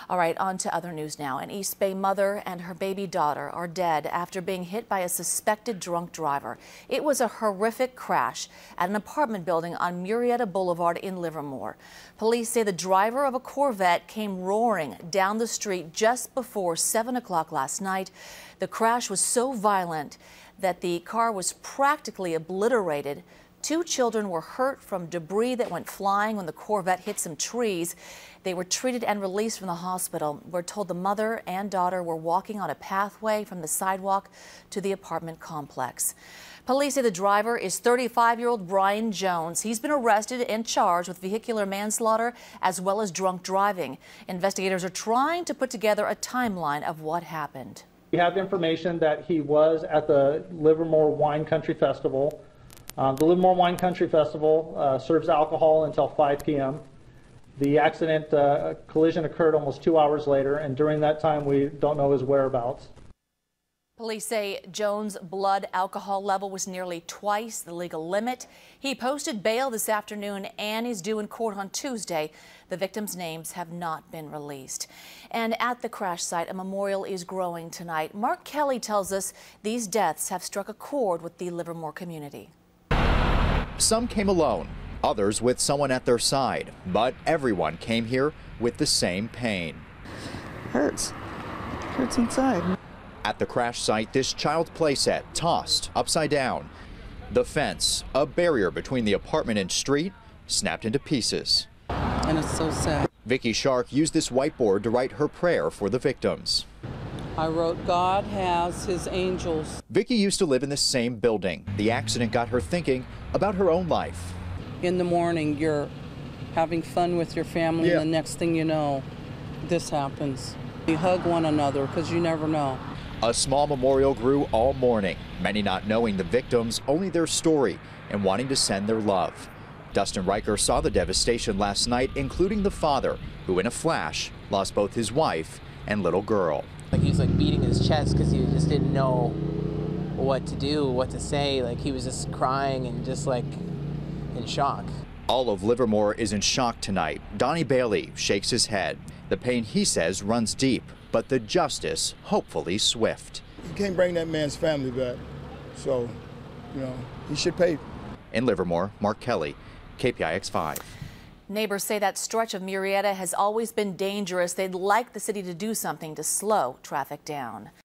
All right, on to other news now. An East Bay mother and her baby daughter are dead after being hit by a suspected drunk driver. It was a horrific crash at an apartment building on Murrieta Boulevard in Livermore. Police say the driver of a Corvette came roaring down the street just before 7 o'clock last night. The crash was so violent that the car was practically obliterated. 2 children were hurt from debris that went flying when the Corvette hit some trees. They were treated and released from the hospital. We're told the mother and daughter were walking on a pathway from the sidewalk to the apartment complex. Police say the driver is 35-year-old Brian Jones. He's been arrested and charged with vehicular manslaughter as well as drunk driving. Investigators are trying to put together a timeline of what happened. We have information that he was at the Livermore Wine Country Festival. The Livermore Wine Country Festival serves alcohol until 5 p.m. The accident collision occurred almost 2 hours later, and during that time we don't know his whereabouts. Police say Jones' blood alcohol level was nearly twice the legal limit. He posted bail this afternoon and is due in court on Tuesday. The victims' names have not been released. And at the crash site, a memorial is growing tonight. Mark Kelly tells us these deaths have struck a chord with the Livermore community. Some came alone, others with someone at their side, but everyone came here with the same pain. Hurts inside. At the crash site, this child's playset tossed upside down. The fence, a barrier between the apartment and street, snapped into pieces. And it's so sad. Vicky Shark used this whiteboard to write her prayer for the victims. I wrote, God has his angels. Vicky used to live in the same building. The accident got her thinking about her own life. In the morning, you're having fun with your family, and the next thing you know, this happens. You hug one another because you never know. A small memorial grew all morning, many not knowing the victims, only their story, and wanting to send their love. Dustin Riker saw the devastation last night, including the father, who in a flash lost both his wife and little girl. He was beating his chest because he just didn't know what to do, what to say. He was just crying and just in shock. All of Livermore is in shock tonight. Donnie Bailey shakes his head. The pain, he says, runs deep, but the justice hopefully swift. You can't bring that man's family back, so, he should pay. In Livermore, Mark Kelly, KPIX 5. Neighbors say that stretch of Murrieta has always been dangerous. They'd like the city to do something to slow traffic down.